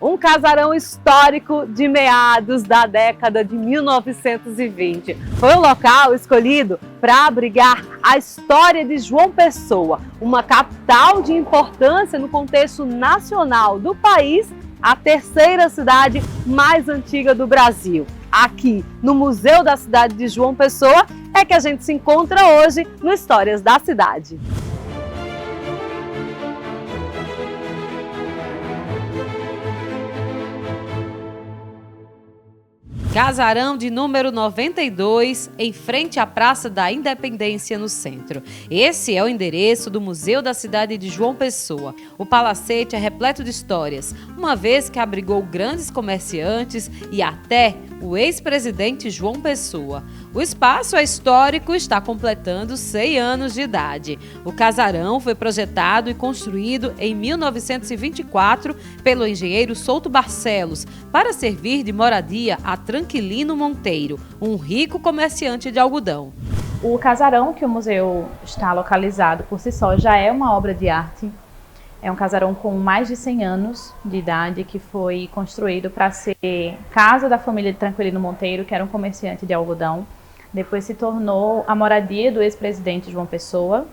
Um casarão histórico de meados da década de 1920. Foi o local escolhido para abrigar a história de João Pessoa, uma capital de importância no contexto nacional do país, a terceira cidade mais antiga do Brasil. Aqui no Museu da Cidade de João Pessoa é que a gente se encontra hoje no Histórias da Cidade. Casarão de número 92, em frente à Praça da Independência, no centro. Esse é o endereço do Museu da Cidade de João Pessoa. O palacete é repleto de histórias, uma vez que abrigou grandes comerciantes e até o ex-presidente João Pessoa. O espaço é histórico e está completando 100 anos de idade. O casarão foi projetado e construído em 1924 pelo engenheiro Souto Barcelos para servir de moradia a Tranquilino Monteiro, um rico comerciante de algodão. O casarão que o museu está localizado por si só já é uma obra de arte. É um casarão com mais de 100 anos de idade que foi construído para ser casa da família de Tranquilino Monteiro, que era um comerciante de algodão. Depois se tornou a moradia do ex-presidente João Pessoa.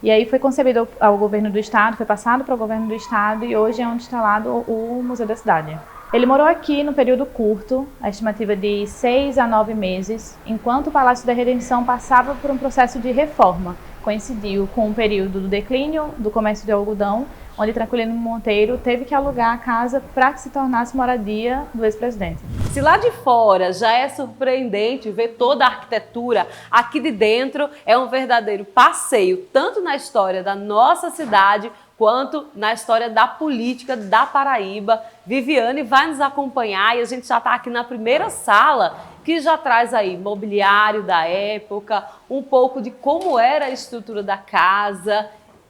E aí foi concebido ao governo do estado, foi passado para o governo do estado e hoje é onde está instalado o Museu da Cidade. Ele morou aqui no período curto, a estimativa de 6 a 9 meses, enquanto o Palácio da Redenção passava por um processo de reforma. Coincidiu com o período do declínio do comércio de algodão, onde Tranquilino Monteiro teve que alugar a casa para que se tornasse moradia do ex-presidente. Se lá de fora já é surpreendente ver toda a arquitetura, aqui de dentro é um verdadeiro passeio, tanto na história da nossa cidade, quanto na história da política da Paraíba. Viviane vai nos acompanhar e a gente já está aqui na primeira sala, que já traz aí mobiliário da época, um pouco de como era a estrutura da casa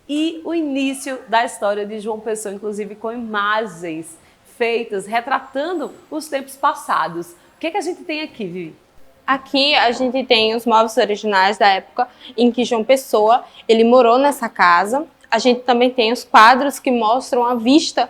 e o início da história de João Pessoa, inclusive com imagens feitas, retratando os tempos passados. O que a gente tem aqui, Vivi? Aqui a gente tem os móveis originais da época em que João Pessoa ele morou nessa casa. A gente também tem os quadros que mostram a vista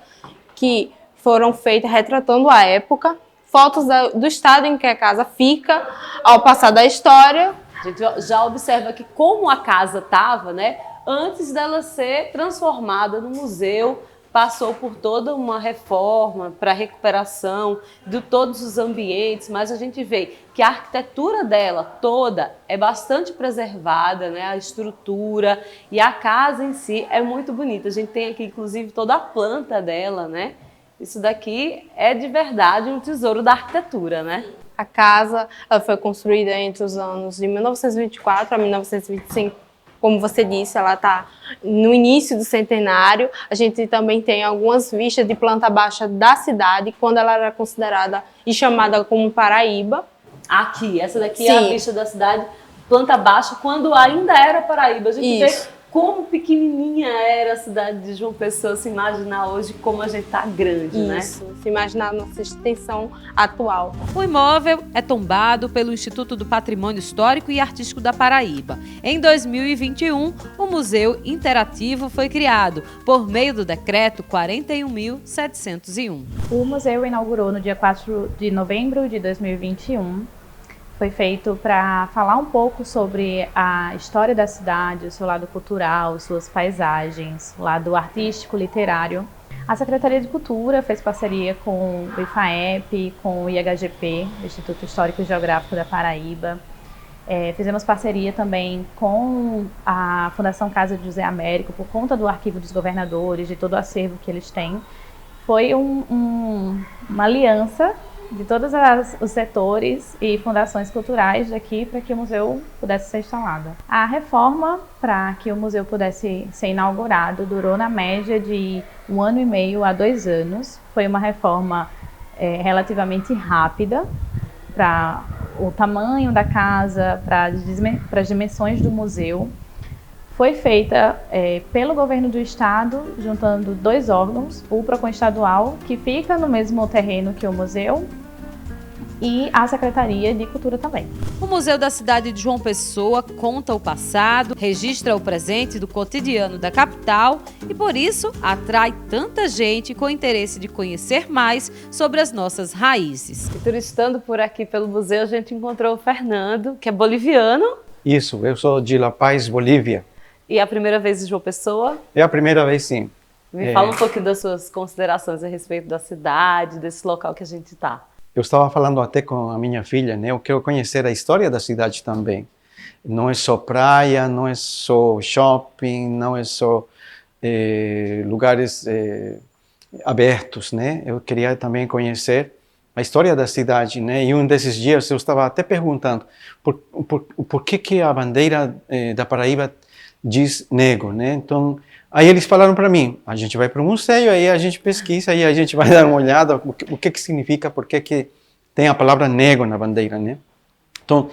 que foram feitas retratando a época, fotos do estado em que a casa fica ao passar da história. A gente já observa que como a casa estava, né, antes dela ser transformada no museu, passou por toda uma reforma para recuperação de todos os ambientes, mas a gente vê que a arquitetura dela toda é bastante preservada, né? A estrutura e a casa em si é muito bonita. A gente tem aqui, inclusive, toda a planta dela, né? Isso daqui é de verdade um tesouro da arquitetura, né? A casa ela foi construída entre os anos de 1924 a 1925. Como você disse, ela está no início do centenário. A gente também tem algumas vistas de planta baixa da cidade, quando ela era considerada e chamada como Paraíba. Aqui, essa daqui é a vista da cidade, planta baixa, quando ainda era Paraíba. A gente vê como pequenininha era a cidade de João Pessoa, se imaginar hoje como a gente está grande, né? Isso, se imaginar a nossa extensão atual. O imóvel é tombado pelo Instituto do Patrimônio Histórico e Artístico da Paraíba. Em 2021, o Museu Interativo foi criado por meio do Decreto 41.701. O museu inaugurou no dia 4 de novembro de 2021. Foi feito para falar um pouco sobre a história da cidade, o seu lado cultural, suas paisagens, o lado artístico, literário. A Secretaria de Cultura fez parceria com o IFAEP, com o IHGP, Instituto Histórico e Geográfico da Paraíba. Fizemos parceria também com a Fundação Casa de José Américo, por conta do Arquivo dos Governadores, de todo o acervo que eles têm. Foi uma aliança de todos os setores e fundações culturais daqui para que o museu pudesse ser instalado. A reforma para que o museu pudesse ser inaugurado durou na média de 1 ano e meio a 2 anos. Foi uma reforma relativamente rápida para o tamanho da casa, para as dimensões do museu. Foi feita pelo governo do estado, juntando 2 órgãos, o PROCON estadual, que fica no mesmo terreno que o museu, e a Secretaria de Cultura também. O O Museu da Cidade de João Pessoa conta o passado, registra o presente do cotidiano da capital e, por isso, atrai tanta gente com interesse de conhecer mais sobre as nossas raízes. E turistando por aqui pelo museu, a gente encontrou o Fernando, que é boliviano. Isso, eu sou de La Paz, Bolívia. E é a primeira vez em João Pessoa? É a primeira vez, sim. Me fala um pouquinho das suas considerações a respeito da cidade, desse local que a gente está. Eu estava falando até com a minha filha, né? Eu quero conhecer a história da cidade também. Não é só praia, não é só shopping, não é só lugares abertos, né? Eu queria também conhecer a história da cidade, né? E um desses dias eu estava até perguntando por que a bandeira da Paraíba diz negro, né? Então, aí eles falaram para mim, a gente vai para o museu, aí a gente pesquisa, aí a gente vai dar uma olhada, o que significa, por que tem a palavra negro na bandeira, né? Então,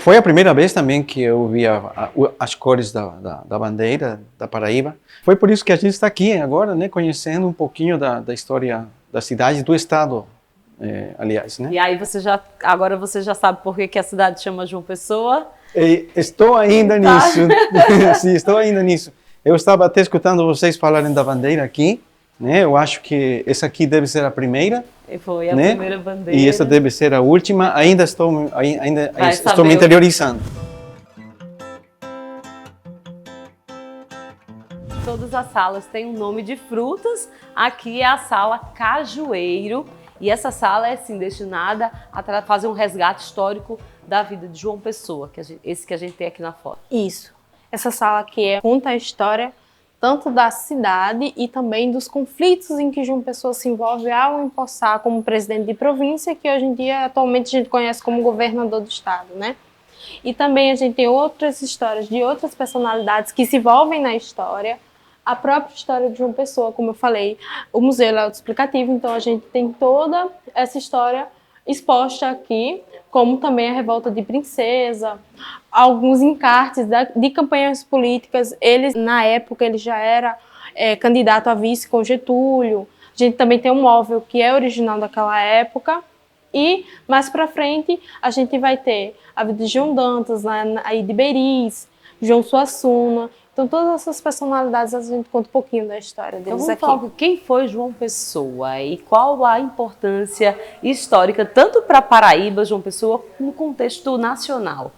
foi a primeira vez também que eu vi as cores da bandeira da Paraíba. Foi por isso que a gente está aqui agora, né? Conhecendo um pouquinho da história da cidade, do estado, aliás, né? E aí agora você já sabe por que a cidade chama João Pessoa? Estou ainda nisso. Sim, estou ainda nisso. Eu estava até escutando vocês falarem da bandeira aqui, né? Eu acho que essa aqui deve ser a primeira. E foi a né? primeira bandeira. E essa deve ser a última. Ainda estou me interiorizando. Todas as salas têm um nome de frutas. Aqui é a sala Cajueiro. E essa sala é assim, destinada a fazer um resgate histórico da vida de João Pessoa, esse que a gente tem aqui na foto. Isso. Essa sala aqui conta a história tanto da cidade e também dos conflitos em que João Pessoa se envolve ao empossar como presidente de província, que hoje em dia, atualmente, a gente conhece como governador do estado, né? E também a gente tem outras histórias de outras personalidades que se envolvem na história, a própria história de João Pessoa, como eu falei. O museu é autoexplicativo, então a gente tem toda essa história exposta aqui, como também a Revolta de Princesa, alguns encartes de campanhas políticas. Na época, ele já era candidato a vice com Getúlio. A gente também tem um móvel que é original daquela época. E, mais para frente, a gente vai ter a vida de João Dantas, aí de Beris, João Suassuna. Então, todas essas personalidades, a gente conta um pouquinho da história deles então, aqui. Falar, quem foi João Pessoa e qual a importância histórica, tanto para Paraíba, João Pessoa, no contexto nacional?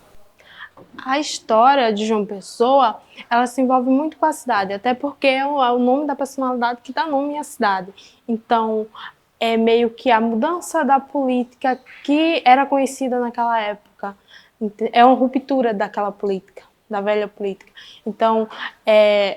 A história de João Pessoa, ela se envolve muito com a cidade, até porque é o nome da personalidade que dá nome à cidade. Então, é meio que a mudança da política que era conhecida naquela época. É uma ruptura daquela política, da velha política. Então,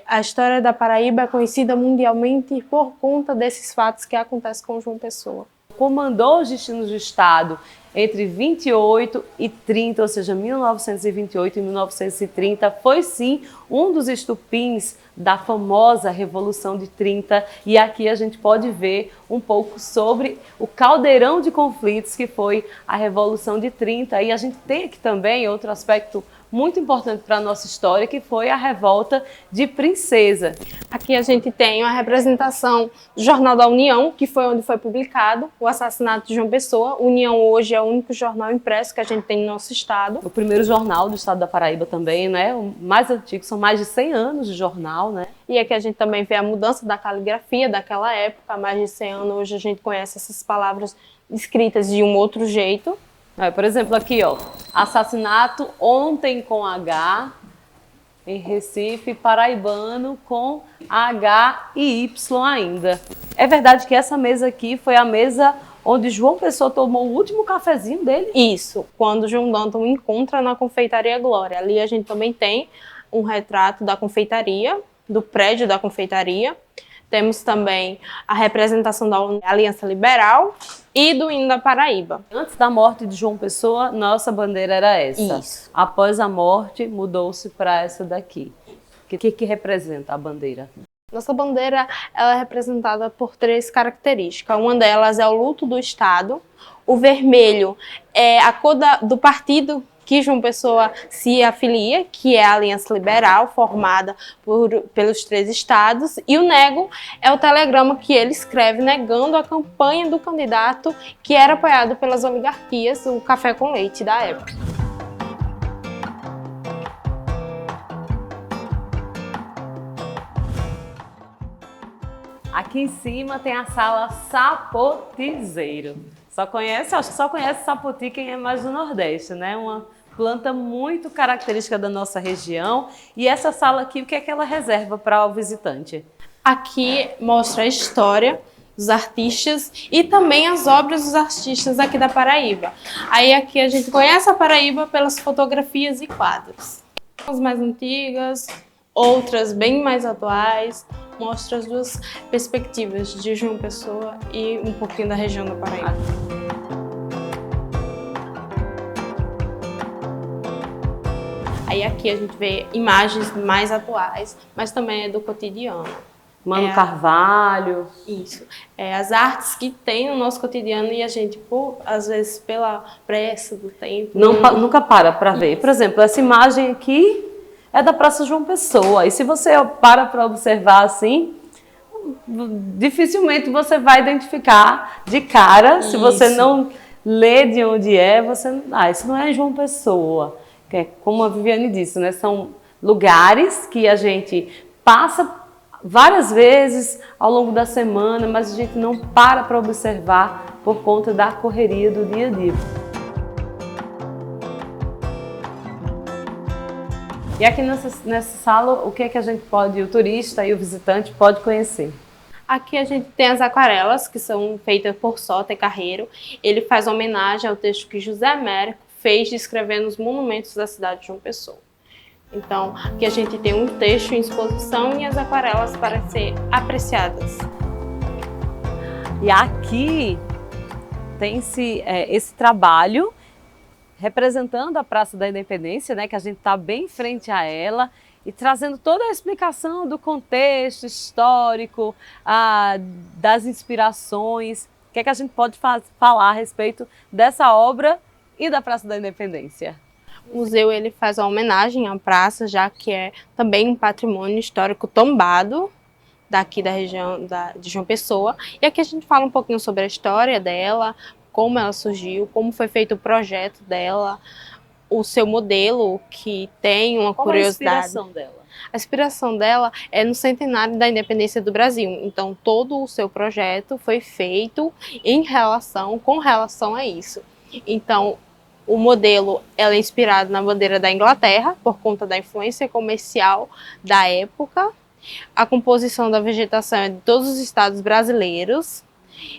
a história da Paraíba é conhecida mundialmente por conta desses fatos que acontecem com João Pessoa. Comandou os destinos do Estado entre 28 e 30, ou seja, 1928 e 1930, foi sim um dos estupins da famosa Revolução de 30, e aqui a gente pode ver um pouco sobre o caldeirão de conflitos que foi a Revolução de 30, e a gente tem aqui também outro aspecto muito importante para a nossa história, que foi a Revolta de Princesa. Aqui a gente tem uma representação do Jornal da União, que foi onde foi publicado o assassinato de João Pessoa. União hoje é o único jornal impresso que a gente tem no nosso estado. O primeiro jornal do estado da Paraíba também, né? O mais antigo, são mais de 100 anos de jornal, né? E aqui a gente também vê a mudança da caligrafia daquela época, há mais de 100 anos. Hoje a gente conhece essas palavras escritas de um outro jeito. Por exemplo, aqui, ó, assassinato ontem com H, em Recife, paraibano com H e Y ainda. É verdade que essa mesa aqui foi a mesa onde João Pessoa tomou o último cafezinho dele? Isso, quando João Dantas encontra na Confeitaria Glória. Ali a gente também tem um retrato da confeitaria, do prédio da confeitaria. Temos também a representação da Aliança Liberal e do hino da Paraíba. Antes da morte de João Pessoa, nossa bandeira era essa. Isso. Após a morte, mudou-se para essa daqui. O que representa a bandeira? Nossa bandeira ela é representada por 3 características. Uma delas é o luto do Estado. O vermelho é a cor do partido que João Pessoa se afilia, que é a Aliança Liberal, formada pelos 3 estados, e o nego é o telegrama que ele escreve negando a campanha do candidato que era apoiado pelas oligarquias, o café com leite da época. Aqui em cima tem a sala sapotizeiro. Acho que só conhece sapoti quem é mais do Nordeste, né? Uma planta muito característica da nossa região. E essa sala aqui, o que é que ela reserva para o visitante? Aqui mostra a história dos artistas e também as obras dos artistas aqui da Paraíba. Aí aqui a gente conhece a Paraíba pelas fotografias e quadros. As mais antigas, outras bem mais atuais, mostra as 2 perspectivas de João Pessoa e um pouquinho da região da Paraíba. Aí aqui a gente vê imagens mais atuais, mas também é do cotidiano. Mano Carvalho. Isso. As artes que tem no nosso cotidiano e a gente, às vezes, pela pressa do tempo... Nunca para ver. Por exemplo, essa imagem aqui é da Praça João Pessoa. E se você para observar assim, dificilmente você vai identificar de cara. Se você não lê de onde é, isso não é João Pessoa. Que é, como a Viviane disse, né? São lugares que a gente passa várias vezes ao longo da semana, mas a gente não para observar por conta da correria do dia a dia. E aqui nessa sala, o que é que a gente o turista e o visitante pode conhecer? Aqui a gente tem as aquarelas, que são feitas por Sota Carreiro. Ele faz homenagem ao texto que José Américo fez descrevendo os monumentos da cidade de João Pessoa. Então, aqui a gente tem um texto em exposição e as aquarelas para ser apreciadas. E aqui tem-se esse trabalho representando a Praça da Independência, né, que a gente está bem em frente a ela, e trazendo toda a explicação do contexto histórico, das inspirações. O que é que a gente pode falar a respeito dessa obra e da Praça da Independência? O museu ele faz uma homenagem à praça, já que é também um patrimônio histórico tombado daqui da região de João Pessoa. E aqui a gente fala um pouquinho sobre a história dela, como ela surgiu, como foi feito o projeto dela, o seu modelo, que tem uma curiosidade. Qual a inspiração dela? A inspiração dela é no centenário da independência do Brasil. Então, todo o seu projeto foi feito com relação a isso. Então, o modelo ela é inspirado na bandeira da Inglaterra, por conta da influência comercial da época. A composição da vegetação é de todos os estados brasileiros.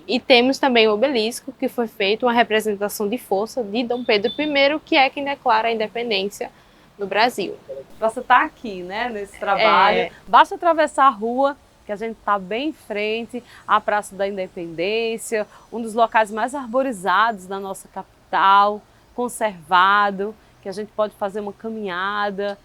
E temos também o obelisco, que foi feito uma representação de força de Dom Pedro I, que é quem declara a independência do Brasil. Você está aqui, né, nesse trabalho. Basta atravessar a rua, que a gente está bem em frente à Praça da Independência, um dos locais mais arborizados da nossa capital, conservado, que a gente pode fazer uma caminhada.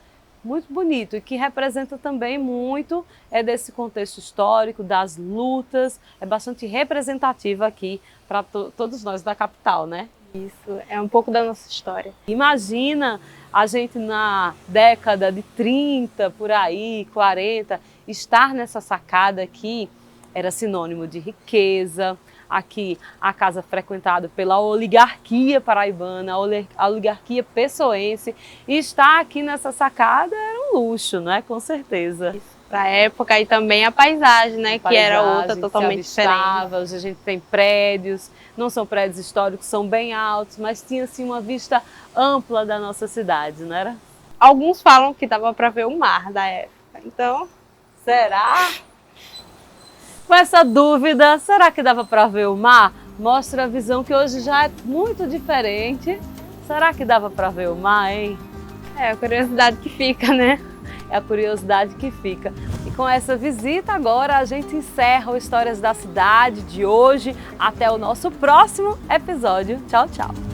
Muito bonito e que representa também muito desse contexto histórico, das lutas, é bastante representativa aqui para todos nós da capital, né? Isso, é um pouco da nossa história. Imagina a gente na década de 30, por aí, 40, estar nessa sacada aqui era sinônimo de riqueza. Aqui a casa frequentada pela oligarquia paraibana, a oligarquia pessoense, e estar aqui nessa sacada era um luxo, né? Com certeza. Para a época e também a paisagem, né? Que era outra totalmente diferente. Hoje a gente tem prédios, não são prédios históricos, são bem altos, mas tinha assim uma vista ampla da nossa cidade, não era? Alguns falam que dava para ver o mar da época, então... Será? Com essa dúvida, será que dava para ver o mar? Mostra a visão que hoje já é muito diferente. Será que dava para ver o mar, hein? É a curiosidade que fica, né? É a curiosidade que fica. E com essa visita agora a gente encerra o Histórias da Cidade de hoje. Até o nosso próximo episódio. Tchau, tchau!